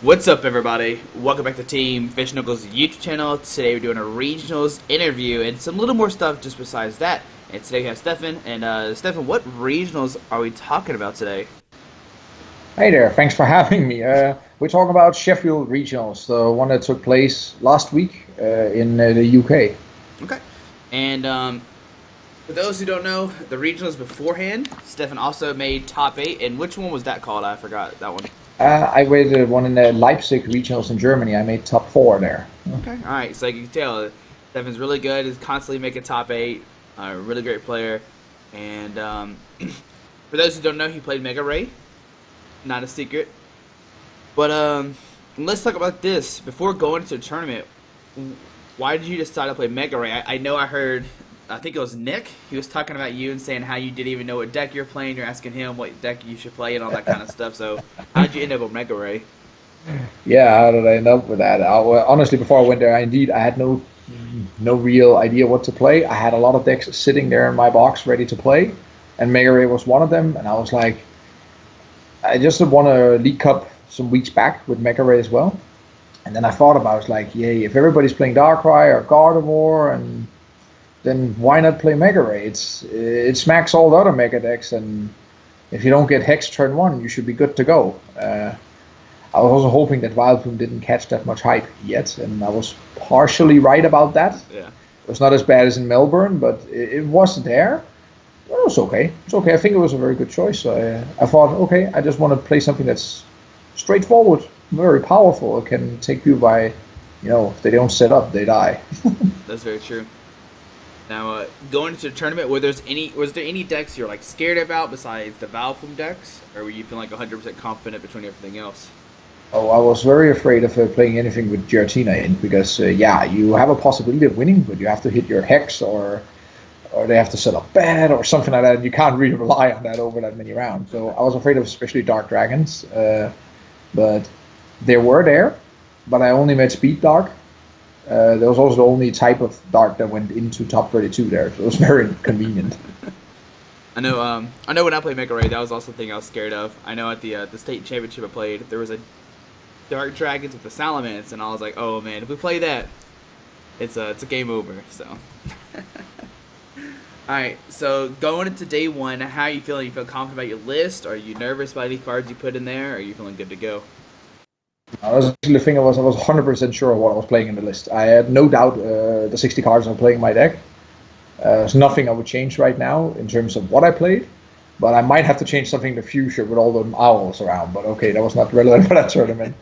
What's up, everybody? Welcome back to Team Fish Knuckles YouTube channel. Today we're doing a regionals interview and some little more stuff just besides that. And today we have Steffen. And Steffen, what regionals are we talking about today? Hey there, thanks for having me. We're talking about Sheffield Regionals, the one that took place last week in the UK. Okay. And for those who don't know, the regionals beforehand, Steffen also made top 8. And which one was that called? I forgot that one. I waited one in the Leipzig Regionals in Germany. I made top 4 there. Okay. All right. So you can tell, Steffen's really good. He's constantly making top 8. Really great player. And for those who don't know, he played Mega Ray. Not a secret. But let's talk about this. Before going to the tournament, why did you decide to play Mega Ray? I know I heard, I think it was Nick. He was talking about you and saying how you didn't even know what deck you're playing. You're asking him what deck you should play and all that kind of stuff. So how did you end up with Mega Ray? Yeah, how did I end up with that? Honestly, before I went there, I had no real idea what to play. I had a lot of decks sitting there in my box ready to play, and Mega Ray was one of them. And I was like, I just won a League Cup some weeks back with Mega Ray as well. And then I thought about it, I was like, yay, if everybody's playing Darkrai or Gardevoir, and then why not play Mega Ray? It smacks all the other Mega decks, and if you don't get Hex turn 1, you should be good to go. I was also hoping that Vileplume didn't catch that much hype yet, and I was partially right about that. Yeah. It was not as bad as in Melbourne, but it was there. It was okay. It's okay. I think it was a very good choice. I thought, okay, I just want to play something that's straightforward, very powerful. It can take you by, if they don't set up, they die. That's very true. Now, going into the tournament, was there any decks you're like scared about besides the Vileplume decks, or were you feeling like 100% confident between everything else? Oh, I was very afraid of playing anything with Giratina in, because you have a possibility of winning, but you have to hit your Hex, or they have to set up bad or something like that, and you can't really rely on that over that many rounds. So I was afraid of especially Dark Dragons, but they were there, but I only met Speed Dark. There was also the only type of Dark that went into top 32 there, so it was very convenient. I know when I played Mega Ray, that was also the thing I was scared of. I know at the state championship I played, there was a Dark Dragons with the Salamence, and I was like, oh man, if we play that, it's a game over, so... Alright, so going into day 1, how are you feeling? You feel confident about your list? Are you nervous about any cards you put in there? Or are you feeling good to go? I was actually thinking I was 100% sure of what I was playing in the list. I had no doubt the 60 cards I'm playing in my deck. There's nothing I would change right now in terms of what I played, but I might have to change something in the future with all the owls around. But okay, that was not relevant for that tournament.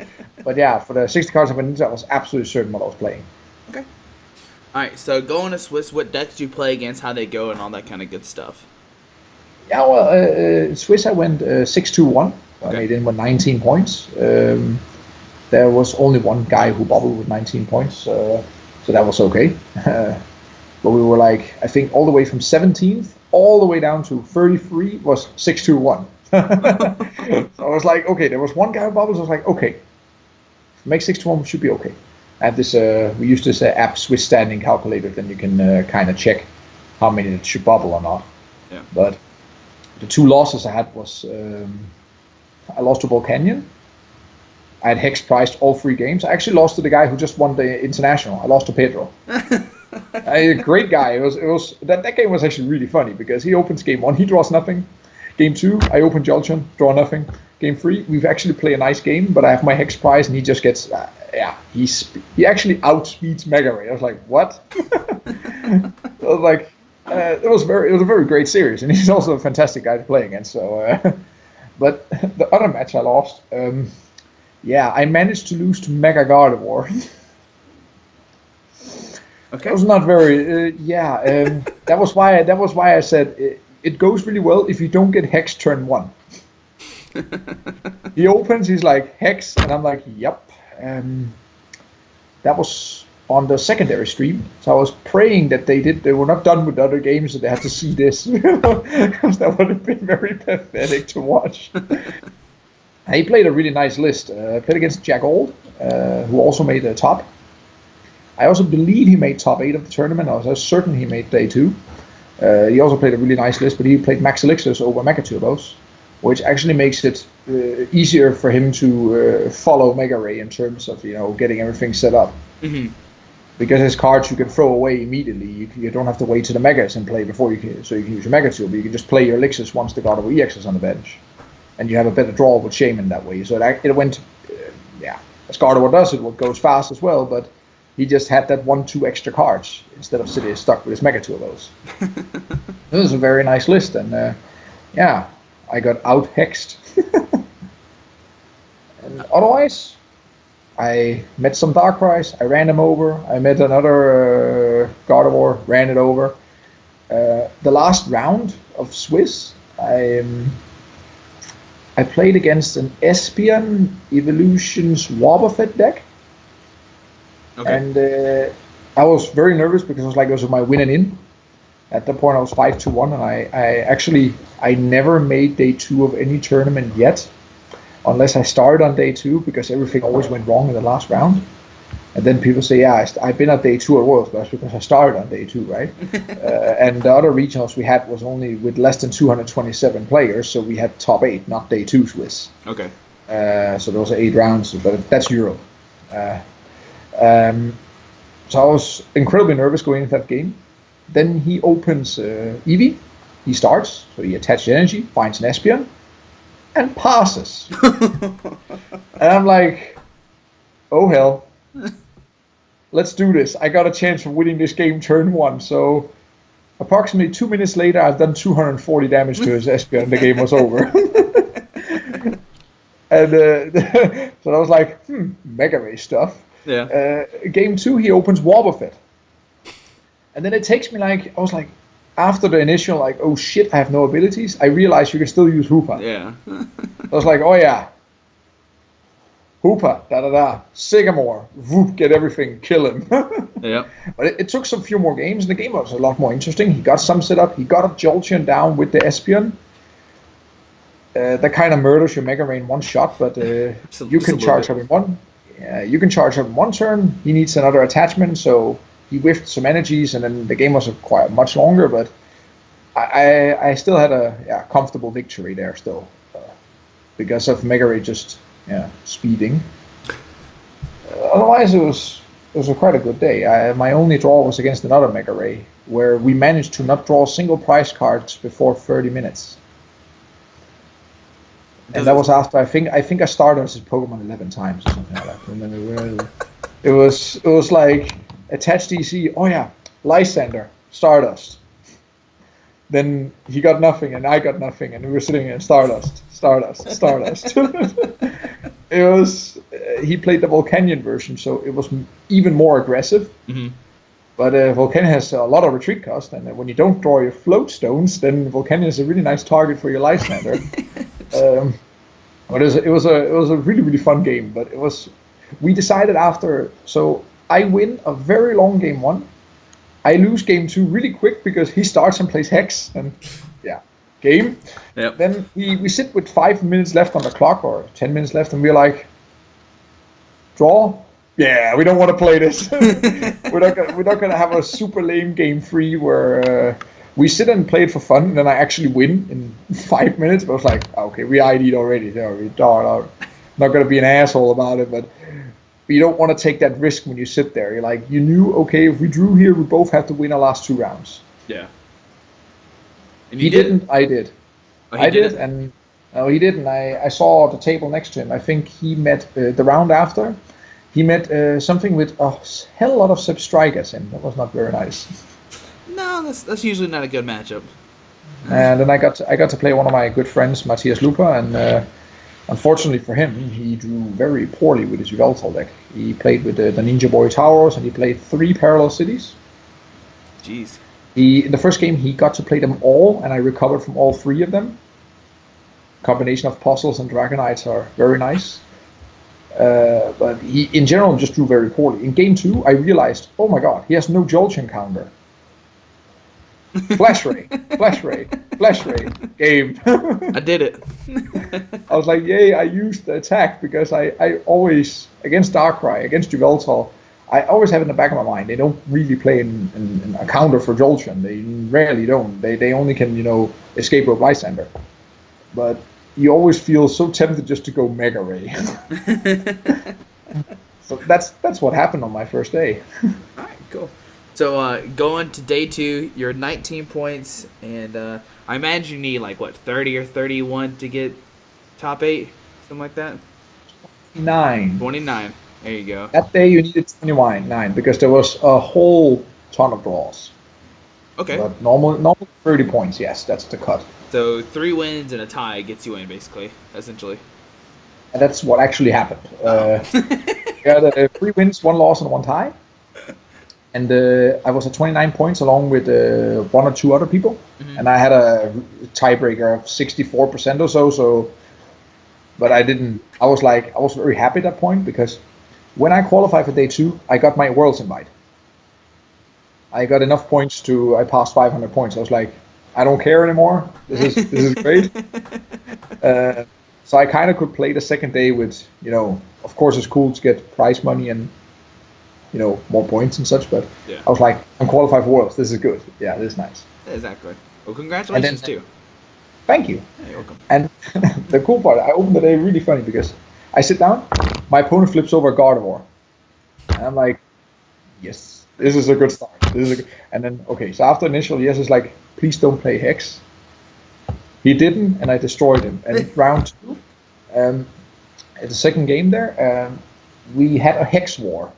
But yeah, for the 60 cards I went into, I was absolutely certain what I was playing. Okay. Alright, so going to Swiss, what decks do you play against, how they go, and all that kind of good stuff? Yeah, well, Swiss I went 6-2-1. Okay. I made in with 19 points. There was only one guy who bubbled with 19 points, so that was okay. But we were like, I think all the way from 17th all the way down to 33 was 6-2-1. So I was like, okay, there was one guy who bubbles. I was like, okay, make 6-2-1 should be okay. And this, we use this app Swiss Standing Calculator, then you can kind of check how many it should bubble or not. Yeah. But the 2 losses I had was I lost to Volcanion. I had Hex priced all 3 games. I actually lost to the guy who just won the international. I lost to Pedro. A great guy. It was that game was actually really funny because he opens game 1, he draws nothing. Game 2, I open Jolteon, draw nothing. Game 3, we've actually played a nice game, but I have my Hex prize and he just gets, he actually outspeeds Mega Ray. I was like, what? I was like, it was a very great series, and he's also a fantastic guy to play against. So, but the other match I lost, I managed to lose to Mega Gardevoir. Okay. It was not very, that was why I said it goes really well if you don't get Hex turn 1. He opens, he's like, Hex, and I'm like, yep. That was on the secondary stream, so I was praying that they were not done with the other games, so they had to see this, because that would have been very pathetic to watch. He played a really nice list. Played against Jack Old, who also made a top. I also believe he made top 8 of the tournament. I was certain he made day 2. He also played a really nice list, but he played Max Elixirs over Mega Turbos. which actually makes it easier for him to follow Mega Ray in terms of getting everything set up. Mm-hmm. Because his cards you can throw away immediately. You don't have to wait to the Megas and play before you can use your Mega Tool, but you can just play your Elixirs once the God of EX is on the bench. And you have a better draw with Shaman that way. So it went, as Gardevoir does, it goes fast as well, but he just had that 1-2 extra cards instead of sitting stuck with his Mega Turbos. This is a very nice list, and I got out-hexed. And otherwise, I met some Darkrai's, I ran them over. I met another Gardevoir, ran it over. The last round of Swiss, I played against an Espeon Evolutions Wobbuffet deck. Okay. And I was very nervous because it was my win and in. At that point I was 5-1, and I never made day 2 of any tournament yet, unless I started on day 2, because everything always went wrong in the last round. And then people say, I've been at day 2 at Worlds, but that's because I started on day 2, right? And the other regionals we had was only with less than 227 players, so we had top 8, not day 2 Swiss. Okay. So those are 8 rounds, but that's Europe. So I was incredibly nervous going into that game. Then he opens Eevee. He starts, so he attaches energy, finds an Espeon, and passes. And I'm like, oh hell. Let's do this. I got a chance of winning this game turn 1. So approximately 2 minutes later, I've done 240 damage to his Espeon, and the game was over. And so I was like, Mega Ray stuff. Yeah. Game 2, he opens Wobbuffet. And then it takes me after the initial, oh shit, I have no abilities, I realized you can still use Hoopa. Yeah. I was like, oh yeah. Hoopa, da-da-da, Sycamore, whoop, get everything, kill him. Yeah. But it took some few more games, and the game was a lot more interesting. He got some set up, he got a Jolteon down with the Espeon. That kind of murders your Mega Ray in one shot, but you can charge up in one. You can charge up in one turn. He needs another attachment, so he whiffed some energies, and then the game was quite much longer. But I still had a comfortable victory there still, because of Mega Ray just speeding. Otherwise, it was quite a good day. My only draw was against another Mega Ray, where we managed to not draw single prize cards before 30 minutes. And that was after I think I started as Pokemon 11 times or something like that. And then it was like attached DC. Oh yeah, Lysander, Stardust. Then he got nothing and I got nothing, and we were sitting in Stardust. It was he played the Volcanion version, so it was even more aggressive. Mm-hmm. But Volcanion has a lot of retreat cost, and when you don't draw your float stones, then Volcanion is a really nice target for your Lysander. But it was a really, really fun game. But we decided after, so I win a very long game 1. I lose game 2 really quick because he starts and plays Hex, and game. Yep. Then we sit with 5 minutes left on the clock, or 10 minutes left, and we're like, draw? Yeah, we don't want to play this. We're not gonna have a super lame game 3 where we sit and play it for fun, and then I actually win in 5 minutes. But I was like, okay, we ID'd already. I'm not gonna be an asshole about it, but you don't want to take that risk when you sit there. You're like, you knew, okay, if we drew here, we both have to win our last 2 rounds. Yeah. And he didn't. I did. Oh, I did, and no, he didn't. I saw the table next to him. I think he met the round after. He met something with a hell lot of Substrikers in. That was not very nice. No, that's usually not a good matchup. And then I got to play one of my good friends, Matthias Lupa, and unfortunately for him, he drew very poorly with his Yveltal deck. He played with the Ninja Boy Towers, and he played 3 Parallel Cities. Jeez. In the first game, he got to play them all, and I recovered from all 3 of them. Combination of Puzzles and Dragonites are very nice. But he, in general, just drew very poorly. In game 2, I realized, oh my god, he has no Jolteon counter. Flash Ray, game. I did it. I was like, yay, I used the attack, because I always, against Darkrai, against Yveltal, I always have in the back of my mind, they don't really play in a counter for Jolteon. They rarely don't. They only can, escape rope Lysander. But you always feel so tempted just to go Mega Ray. So that's what happened on my first day. All right, cool. So going to day 2, you're 19 points, and I imagine you need like what 30 or 31 to get top 8, something like that. 9. 29. There you go. That day you needed 29 because there was a whole ton of draws. Okay. But normal 30 points. Yes, that's the cut. So 3 wins and a tie gets you in, basically, essentially. And that's what actually happened. We had 3 wins, 1 loss, and 1 tie. And I was at 29 points along with 1 or 2 other people. Mm-hmm. And I had a tiebreaker of 64% or so. So, but I didn't. I was very happy at that point because when I qualified for day 2, I got my Worlds invite. I got enough points I passed 500 points. I was like, I don't care anymore. This is great. So I kind of could play the second day with, of course it's cool to get prize money and, more points and such. But yeah. I was like, I'm qualified for Worlds. This is good. Yeah, this is nice. Exactly. Well, congratulations too. Thank you. Yeah, you're welcome. And the cool part, I opened the day really funny because I sit down, my opponent flips over Gardevoir. And I'm like, yes, this is a good start. And then, okay, so after initial yes, it's like, please don't play Hex. He didn't, and I destroyed him. And round 2, at the second game there, we had a Hex war.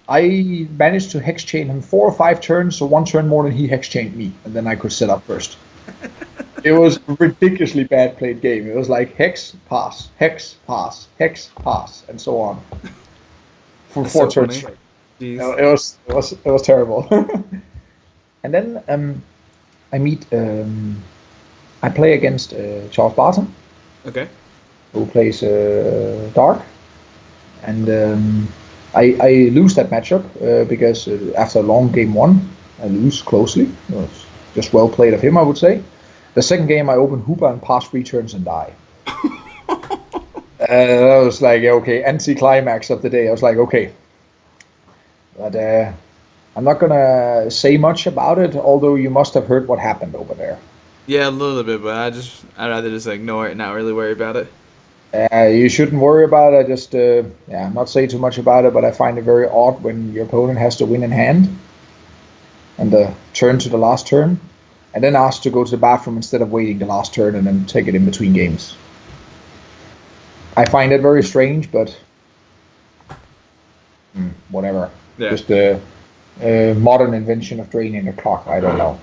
I managed to Hex chain him 4 or 5 turns, so 1 turn more than he Hex chained me, and then I could set up first. It was a ridiculously bad played game. It was like Hex, pass, Hex, pass, Hex, pass, and so on. For That's 4 so turns funny. straight. It was terrible. And then I play against Charles Barton, Okay. who plays Dark, and I lose that matchup because after a long game 1, I lose closely. It was just well played of him, I would say. The second game, I open Hoopa and pass 3 turns and die. That was like, okay, anti-climax of the day. I was like, okay. But I'm not going to say much about it, although you must have heard what happened over there. Yeah, a little bit, but I'd rather just ignore it and not really worry about it. You shouldn't worry about it. Just not say too much about it, but I find it very odd when your opponent has to win in hand and the turn to the last turn, and then ask to go to the bathroom instead of waiting the last turn and then take it in between games. I find it very strange, but whatever. Yeah. Just a modern invention of draining the clock. I don't know.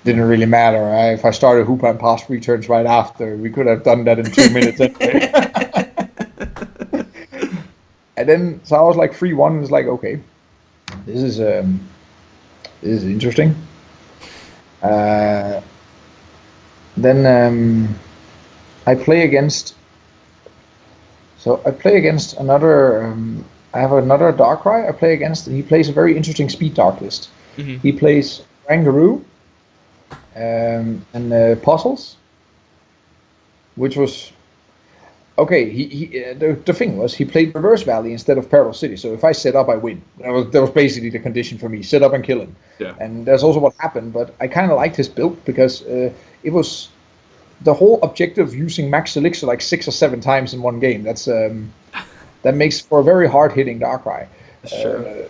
Didn't really matter. If I started Hoopa and passed 3 turns right after, we could have done that in 2 minutes anyway. And then, so I was like 3-1. It's like, okay, this is interesting. Then I play against. So I play against another. I have another Darkrai I play against, and he plays a very interesting speed Dark list. Mm-hmm. He plays Rangaroo and Puzzles, which was okay. The thing was he played Reverse Valley instead of Peril City. So if I set up, I win. That was basically the condition for me: set up and kill him. Yeah. And that's also what happened. But I kind of liked his build because it was the whole objective of using Max Elixir like 6 or 7 times in one game. That makes for a very hard hitting Darkrai. Sure.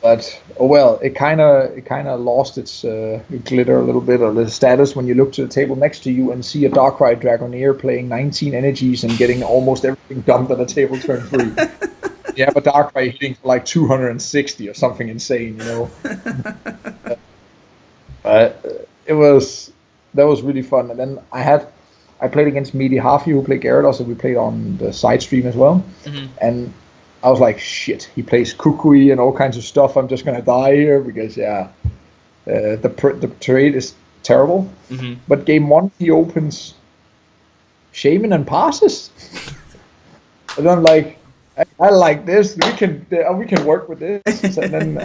But oh well, it kind of lost its glitter a little bit, or the status when you look to the table next to you and see a Darkrai Dragonair playing 19 energies and getting almost everything dumped on the table turn 3. You have a Darkrai hitting for like 260 or something insane, But that was really fun. And then I played against Meaty Hafi, who played Gyarados, and we played on the side stream as well. Mm-hmm. And I was like, shit, he plays Kukui and all kinds of stuff. I'm just going to die here because, the trade is terrible. Mm-hmm. But game 1, he opens Shaman and passes. And I'm like, I like this. We can work with this. And then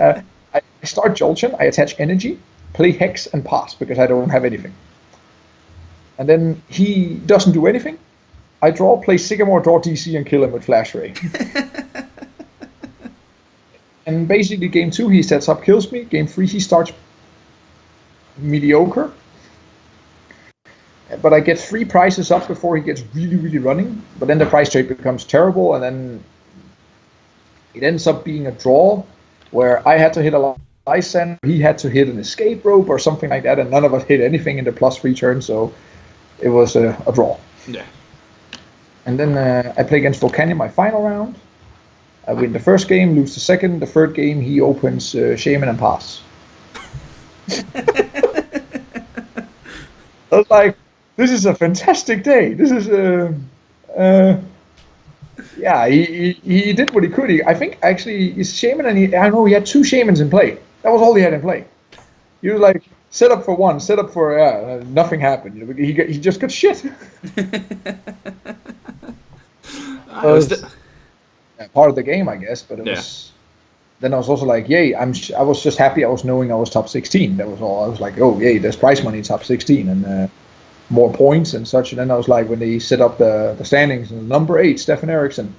I start Jolteon. I attach energy, play Hex, and pass because I don't have anything. And then he doesn't do anything. I play Sycamore, draw DC, and kill him with Flash Ray. And basically, game 2 he sets up, kills me. Game 3 he starts mediocre. but I get 3 prices up before he gets really, really running. But then the price trade becomes terrible, and then it ends up being a draw where I had to hit a Lysander, he had to hit an escape rope or something like that, and none of us hit anything in the +3 turn, so it was a draw. Yeah. And then I play against Volcanion my final round. I win the first game, lose the second. The third game, he opens Shaman and pass. I was like, this is a fantastic day. This is yeah, he did what he could. I think actually his Shaman, and I know he had 2 Shamans in play. That was all he had in play. He was like, set up for one, set up for nothing happened. You know, he just got shit. Part of the game, I guess, but it was. Then I was also like, yay! I was just happy. I was knowing I was top 16. That was all. I was like, oh yay! There's prize money top 16 and more points and such. And then I was like, when they set up the standings, and number 8, Steffen Eriksen.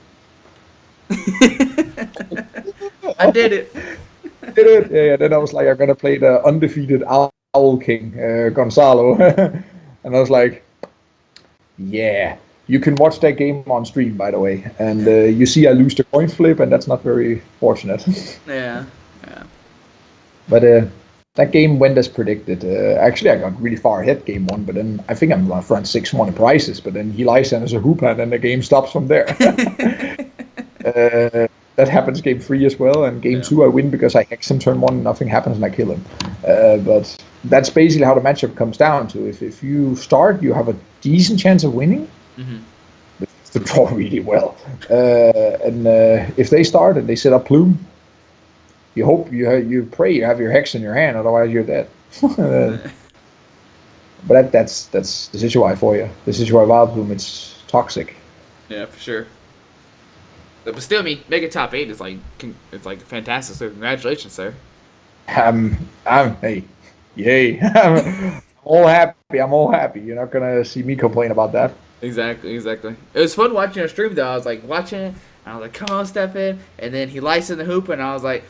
I did it. Did it? Yeah. Then I was like, I'm gonna play the undefeated Owl King, Gonzalo, and I was like, yeah. You can watch that game on stream, by the way, and you see I lose the coin flip, and that's not very fortunate. Yeah. But that game went as predicted. Actually, I got really far ahead game 1, but then I think I'm front 6-1 in prices, but then he lies as a hooper, and then the game stops from there. That happens game 3 as well, and game 2 I win because I hex him turn 1, nothing happens, and I kill him. But that's basically how the matchup comes down to. If you start, you have a decent chance of winning. Mm-hmm. To draw really well, and if they start and they set up Plume, you hope you pray you have your hex in your hand, otherwise you're dead. But that's the Decidueye for you. The Decidueye Wild Plume, it's toxic. Yeah, for sure. But still, I mean, make it top 8 is like fantastic. So congratulations, sir. Hey, yay! I'm all happy. I'm all happy. You're not gonna see me complain about that. Exactly. It was fun watching your stream, though. I was like watching it, and I was like, "Come on, Steffen!" And then he lights in the hoop, and I was like,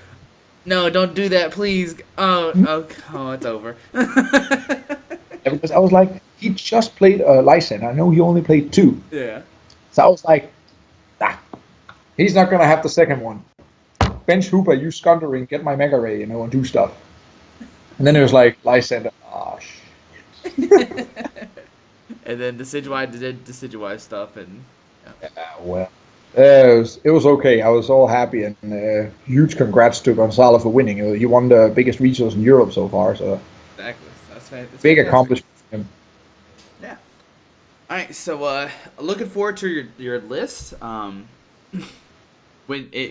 "No, don't do that, please." Oh, it's over. Because I was like, he just played Lysander. I know he only played 2. Yeah. So I was like, nah, he's not gonna have the second one. Bench Hooper, use Scundering, get my Mega Ray, and do stuff. And then it was like Lysander. Oh shit. And then Decidueye did Decidueye stuff, and well, it was okay. I was all happy, and huge congrats to Gonzalo for winning. He won the biggest regionals in Europe so far, so exactly, that's big accomplishment for him. Yeah. All right, so looking forward to your list. When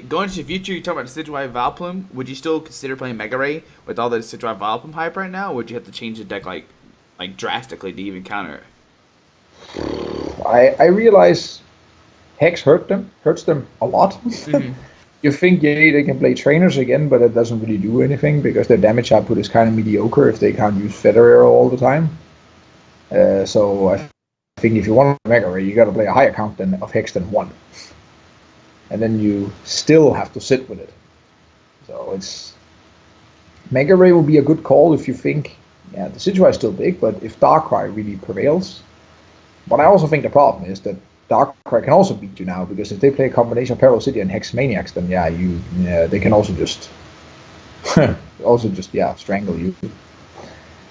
going into the future, you talk about Decidueye Vileplume. Would you still consider playing Mega Ray with all the Decidueye Vileplume hype right now, or would you have to change the deck like drastically to even counter it? I realize Hex hurts them a lot. Mm-hmm. You think they can play trainers again, but it doesn't really do anything because their damage output is kind of mediocre if they can't use Feather Arrow all the time. So I think if you want Mega Ray, you got to play a higher count of Hex than 1, and then you still have to sit with it. So it's Mega Ray will be a good call if you think, yeah, the Decidueye is still big, but if Darkrai really prevails. But I also think the problem is that Darkrai can also beat you now, because if they play a combination of Peril City and Hex Maniacs, then they can also just strangle you.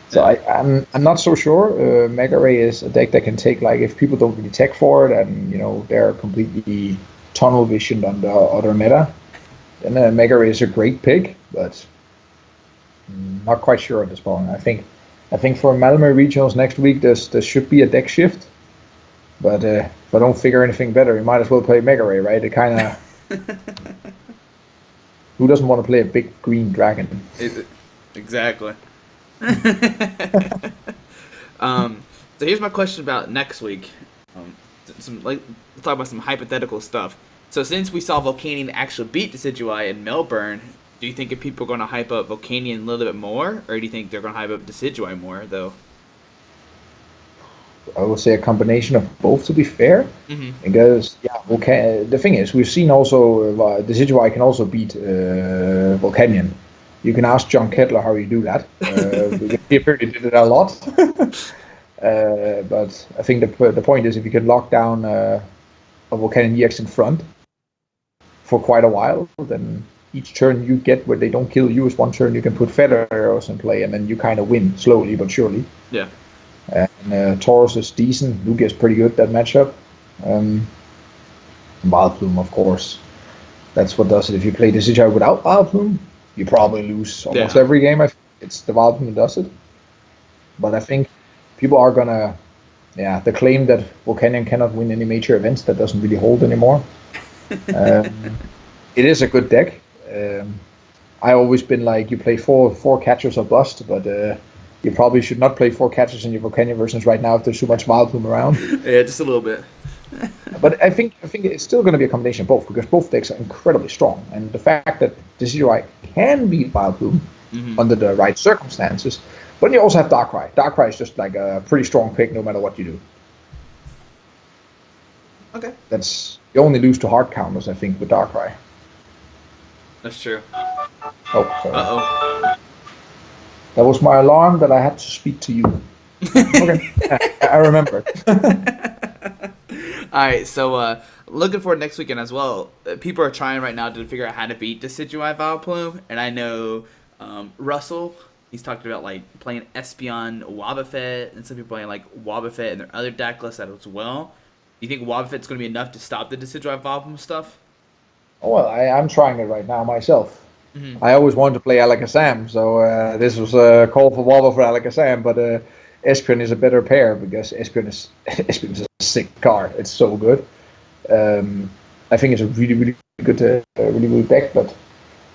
So I'm not so sure. Mega Ray is a deck that can take, like, if people don't really tech for it and they're completely tunnel visioned on the other meta, then Mega Ray is a great pick, but not quite sure at this point. I think for Malmö regionals next week there should be a deck shift. But if I don't figure anything better, you might as well play Mega Ray, right? It kind of... Who doesn't want to play a big green dragon? Exactly. So here's my question about next week. Let's talk about some hypothetical stuff. So since we saw Volcanion actually beat Decidueye in Melbourne, do you think if people are going to hype up Volcanion a little bit more, or do you think they're going to hype up Decidueye more, though? I would say a combination of both, to be fair. Mm-hmm. Because the thing is, we've seen also Decidueye can also beat Volcanion. You can ask John Kettler how you do that. He apparently did it a lot. But I think the point is if you can lock down a Volcanion EX in front for quite a while, then each turn you get where they don't kill you is one turn you can put feather arrows in play, and then you kind of win slowly but surely. Yeah. And Taurus is decent. Lugia is pretty good that matchup. Vileplume, of course. That's what does it. If you play Decidueye without Vileplume, you probably lose almost every game. It's the Vileplume that does it. But I think people are gonna, the claim that Volcanion cannot win any major events, that doesn't really hold anymore. It is a good deck. I always been like, you play four catchers or bust, but you probably should not play 4 catchers in your Volcanion versions right now if there's too much Vileplume around. Yeah, just a little bit. But I think it's still going to be a combination of both, because both decks are incredibly strong, and the fact that Decidueye can beat Vileplume under the right circumstances. But you also have Darkrai. Darkrai is just like a pretty strong pick no matter what you do. Okay. You only lose to hard counters, I think, with Darkrai. That's true. Oh, sorry. Uh-oh. That was my alarm that I had to speak to you. Okay, I remember. All right, so looking forward next weekend as well. People are trying right now to figure out how to beat Decidueye Vileplume, and I know Russell, he's talked about like playing Espeon Wobbuffet, and some people playing like Wobbuffet and their other deck lists as well. Do you think Wobbuffet's going to be enough to stop the Decidueye Vileplume stuff? Well, I'm trying it right now myself. I always wanted to play Alakazam, so this was a call for Wobbuffet for Alakazam, but Espeon is a better pair because Espeon is a sick card. It's so good. I think it's a really good deck, but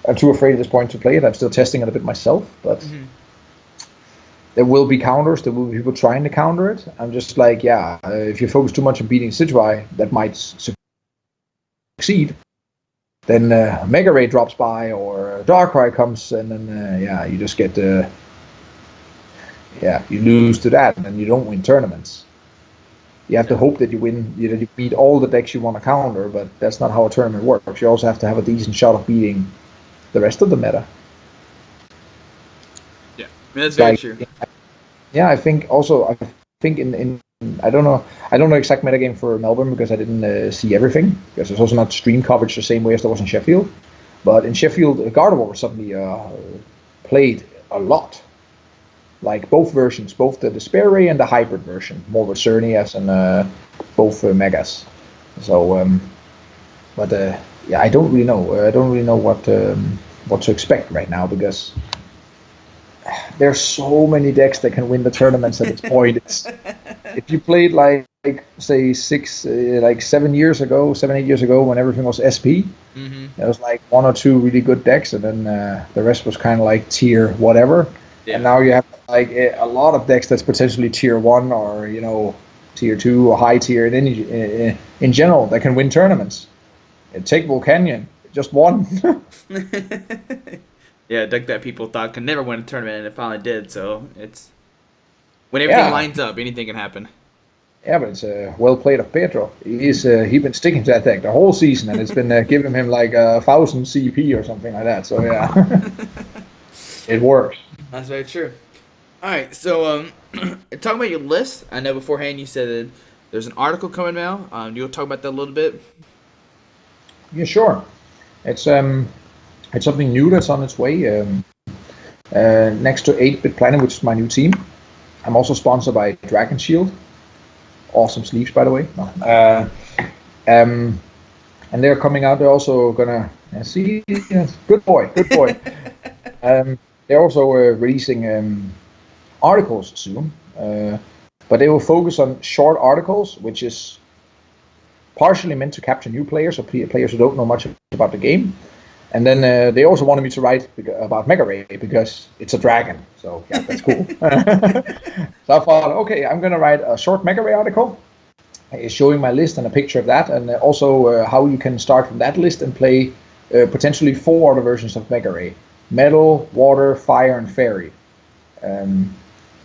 I'm too afraid at this point to play it. I'm still testing it a bit myself, but there will be counters. There will be people trying to counter it. I'm just like, if you focus too much on beating Decidueye, that might succeed. Then Mega Ray drops by, or Darkrai comes, and then you just get you lose to that, and then you don't win tournaments. You have to hope that you win, that you beat all the decks you want to counter, but that's not how a tournament works. You also have to have a decent shot of beating the rest of the meta. Yeah, I mean, that's very true. Yeah, I think in I don't know exact metagame for Melbourne because I didn't see everything, because there's also not stream coverage the same way as there was in Sheffield. But in Sheffield, Gardevoir suddenly played a lot. Like both versions, both the Despair Ray and the hybrid version, more with Cernias and both Megas. So, I don't really know. I don't really know what to expect right now, because there's so many decks that can win the tournaments at this point. If you played say 7 years ago, 7-8 years ago, when everything was SP, there was like 1 or 2 really good decks, and then the rest was kind of like tier whatever. Yeah. And now you have like a lot of decks that's potentially tier 1 or tier 2 or high tier, and in general that can win tournaments. Take Volcanion, just won. Yeah, a deck that people thought could never win a tournament, and it finally did. So it's when everything lines up, anything can happen. Yeah, but it's well played of Pedro. He's been sticking to that deck the whole season, and it's been giving him like 1,000 CP or something like that. So yeah, it works. That's very true. All right, so talking about your list, I know beforehand you said that there's an article coming out. Do you want to talk about that a little bit? Yeah, sure. It's something new that's on its way. Next to 8-Bit Planet, which is my new team. I'm also sponsored by Dragon Shield. Awesome sleeves, by the way. And they're coming out. They're also gonna see. Yes, good boy. They're also releasing articles soon, but they will focus on short articles, which is partially meant to capture new players or players who don't know much about the game. And then they also wanted me to write about Mega Ray because it's a dragon. So yeah, that's cool. So I thought, okay, I'm going to write a short Mega Ray article showing my list and a picture of that, and also how you can start from that list and play potentially 4 other versions of Mega Ray. Metal, Water, Fire, and Fairy.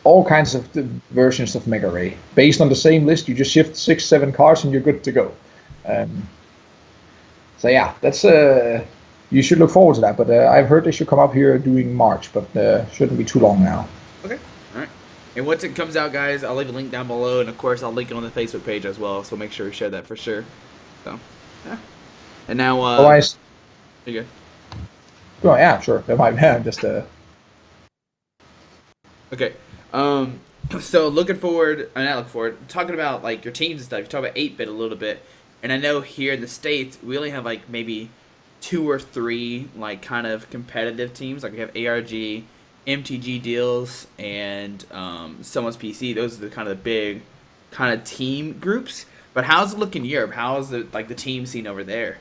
All kinds of versions of Mega Ray. Based on the same list, you just shift 6-7 cards and you're good to go. So yeah, that's you should look forward to that. But I've heard they should come up here during March, but shouldn't be too long now. Okay, all right. And once it comes out, guys, I'll leave a link down below, and of course, I'll link it on the Facebook page as well. So make sure we share that for sure. So, yeah. And now, Otherwise, you go. oh yeah, sure. That might be just Okay. So looking forward, not looking forward, talking about like your teams and stuff. You talk about 8-bit a little bit, and I know here in the States we only have like maybe 2 or 3 like kind of competitive teams. Like we have ARG, MTG deals, and someone's PC. Those are the kind of the big kind of team groups. But how's it look in Europe? How's the team scene over there?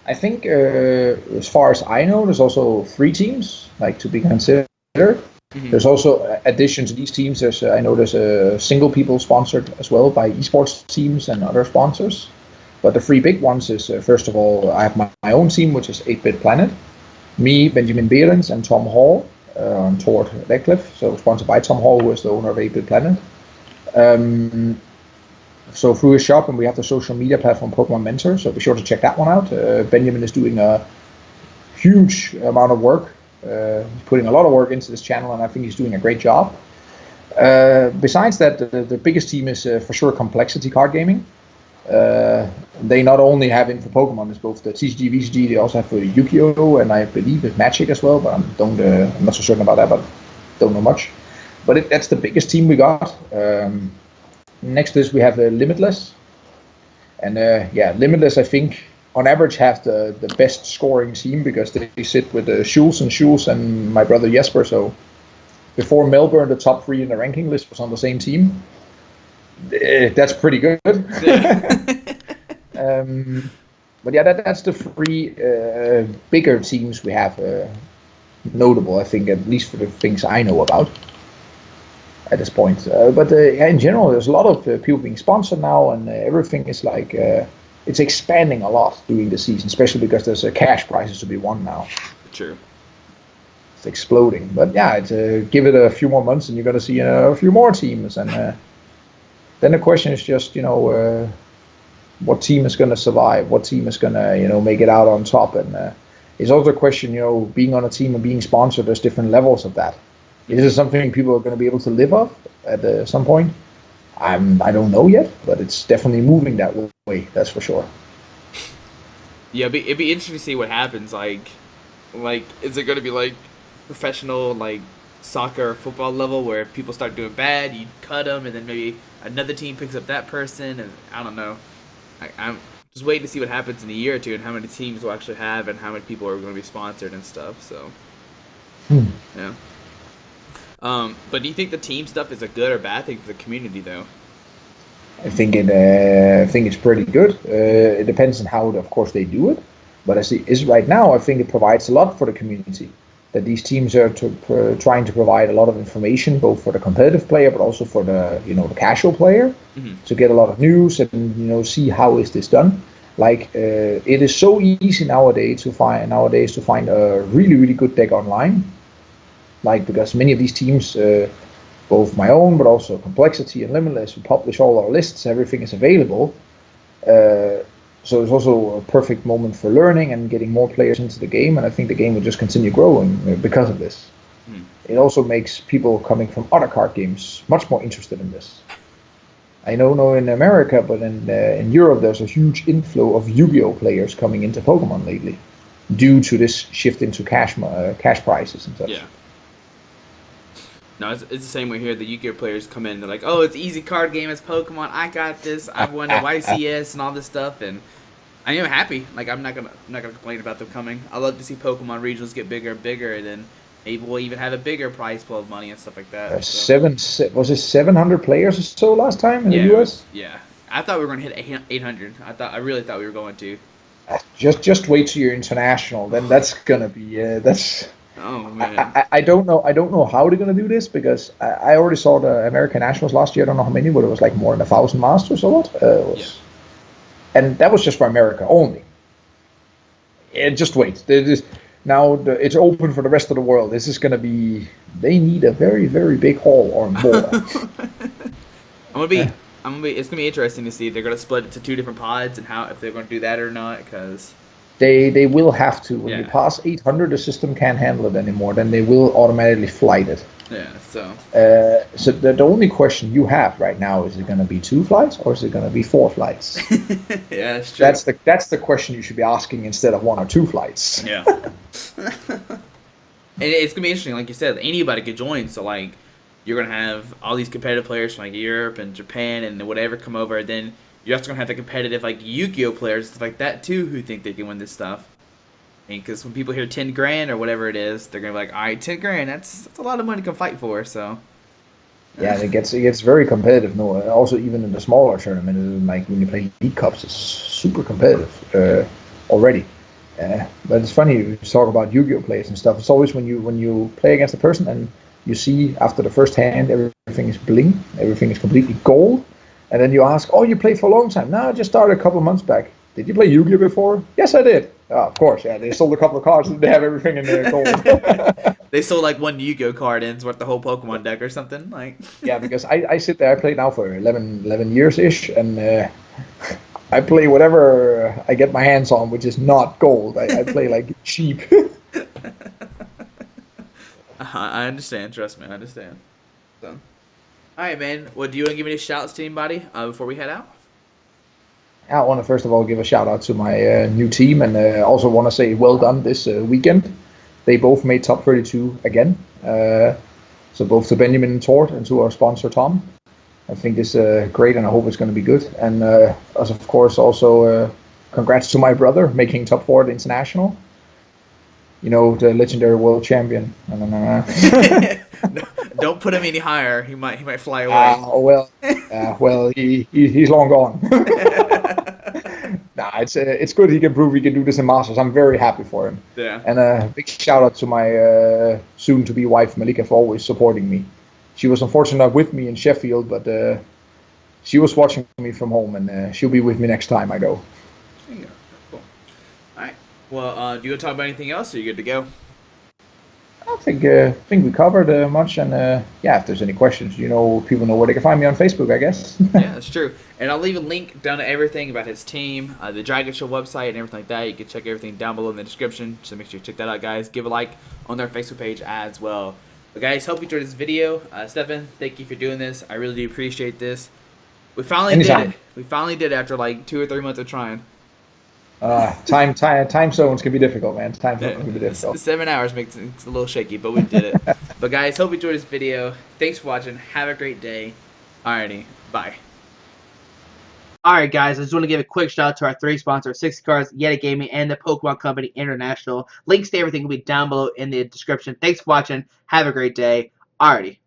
I think, as far as I know, there's also 3 teams like to be considered. Hmm. There's also addition to these teams. I know there's a single people sponsored as well by esports teams and other sponsors. But the 3 big ones is first of all, I have my own team, which is 8-bit Planet. Me, Benjamin Behrens, and Tom Hall on Tord Redcliffe. So sponsored by Tom Hall, who is the owner of 8-bit Planet. So through his shop, and we have the social media platform Pokemon Mentor. So be sure to check that one out. Benjamin is doing a huge amount of work. He's putting a lot of work into this channel, and I think he's doing a great job. Besides that, the biggest team is for sure Complexity Card Gaming. They not only have info Pokemon, it's both the TCG, VCG, they also have for Yu-Gi-Oh! And I believe it's Magic as well, but I'm not so certain about that, but don't know much. But that's the biggest team we got. Next to this, we have Limitless. And Limitless, I think, on average, have the best scoring team because they sit with Schulz and my brother Jesper. So before Melbourne, the top 3 in the ranking list was on the same team. That's pretty good. But yeah, that's the 3 bigger teams we have. Notable, I think, at least for the things I know about at this point. But in general, there's a lot of people being sponsored now, and everything is like it's expanding a lot during the season, especially because there's cash prizes to be won now. True. It's exploding. But yeah, give it a few more months, and you're going to see a few more teams, and then the question is just what team is going to survive, what team is going to make it out on top, and it's also a question, being on a team and being sponsored. There's different levels of that. Is it something people are going to be able to live off at some point? I don't know yet, but it's definitely moving that way. That's for sure. Yeah, it'd be interesting to see what happens. Like, is it going to be like professional, like soccer or football level, where if people start doing bad, you cut them, and then maybe another team picks up that person, and I don't know. I'm just waiting to see what happens in a year or two, and how many teams we'll actually have, and how many people are going to be sponsored and stuff. So, yeah. But do you think the team stuff is a good or bad thing for the community, though? I think it's pretty good. It depends on how, of course, they do it. But as it is right now, I think it provides a lot for the community. That these teams are trying to provide a lot of information, both for the competitive player, but also for the the casual player, to get a lot of news and see how is this done. Like it is so easy nowadays to find a really really good deck online. Like because many of these teams, both my own but also Complexity and Limitless, we publish all our lists. Everything is available. So it's also a perfect moment for learning and getting more players into the game, and I think the game will just continue growing because of this. It also makes people coming from other card games much more interested in this. I don't know in America, but in Europe there's a huge inflow of Yu-Gi-Oh players coming into Pokemon lately, due to this shift into cash prizes and such. Yeah. No, it's the same way here. The Yu-Gi-Oh players come in, they're like, "Oh, it's easy card game as Pokemon. I got this. I've won the YCS and all this stuff." And I am happy. Like I'm not gonna complain about them coming. I love to see Pokemon regionals get bigger and bigger, and then maybe we'll even have a bigger prize pool of money and stuff like that. Was it 700 players or so last time in the US? Yeah, I thought we were gonna hit 800. I really thought we were going to. Just wait till you're international. Then that's gonna be that's. Oh man. I don't know how they're gonna do this because I already saw the American Nationals last year. I don't know how many, but it was like more than 1,000 masters or what. And that was just for America only. Just wait. It's open for the rest of the world. This is gonna be. They need a very very big haul or more. It's gonna be interesting to see if they're gonna split it to 2 different pods and if they're gonna do that or not. Because They will have to. When you Yeah. pass 800, the system can't handle it anymore. Then they will automatically flight it. Yeah. So. So the only question you have right now is it going to be 2 flights or is it going to be 4 flights? Yeah, it's true. That's the question you should be asking instead of 1 or 2 flights. Yeah. And it's gonna be interesting, like you said, anybody could join. So like, you're gonna have all these competitive players from like Europe and Japan and whatever come over. Then you're also gonna have the competitive like Yu-Gi-Oh players stuff like that too, who think they can win this stuff. And because when people hear 10 grand or whatever it is, they're gonna be like, all right, 10 grand, that's a lot of money to come fight for. So. Yeah, and it gets very competitive. No, also even in the smaller tournament, like when you play league cups, it's super competitive already. But it's funny you talk about Yu-Gi-Oh plays and stuff. It's always when you play against a person and you see after the first hand everything is bling, everything is completely gold, and then you ask, "Oh, you played for a long time?" No, I just started a couple of months back. Did you play Yu-Gi-Oh before? Yes, I did. Oh, of course, yeah. They sold a couple of cards and they have everything in their gold. They sold like one Yu-Gi-Oh card and it's worth the whole Pokemon deck or something. Like. Yeah, because I sit there, I play now for 11 years ish, and I play whatever I get my hands on, which is not gold. I play like cheap. I understand. Trust me, I understand. So, all right, man. Well, do you want to give any shouts to anybody before we head out? I want to first of all give a shout out to my new team, and also want to say well done this weekend. They both made top 32 again. So both to Benjamin and Tort and to our sponsor Tom. I think this is great, and I hope it's going to be good. And as of course also congrats to my brother making top 4 at international. You know, the legendary world champion. Don't put him any higher. He might fly away. He's long gone. Nah, it's good he can prove he can do this in Masters. I'm very happy for him. Yeah. And a big shout out to my soon-to-be wife Malika for always supporting me. She was unfortunately not with me in Sheffield, but she was watching me from home, and she'll be with me next time I go. There you go. Cool. All right. Well, do you want to talk about anything else, or are you good to go? I think we covered much, and yeah, if there's any questions, people know where they can find me on Facebook, I guess. Yeah, that's true. And I'll leave a link down to everything about his team, the Dragon Show website, and everything like that. You can check everything down below in the description. So make sure you check that out, guys. Give a like on their Facebook page as well. But guys, hope you enjoyed this video. Steffen, thank you for doing this. I really do appreciate this. We finally Anytime. did it. We finally did it after like 2 or 3 months of trying. Time zones can be difficult, man. Time zones can be difficult. 7 hours makes it a little shaky, but we did it. But guys, hope you enjoyed this video. Thanks for watching. Have a great day. Alrighty, bye. Alright guys, I just want to give a quick shout out to our 3 sponsors, 60 Cards, Yeti Gaming, and the Pokemon Company International. Links to everything will be down below in the description. Thanks for watching. Have a great day. Alrighty.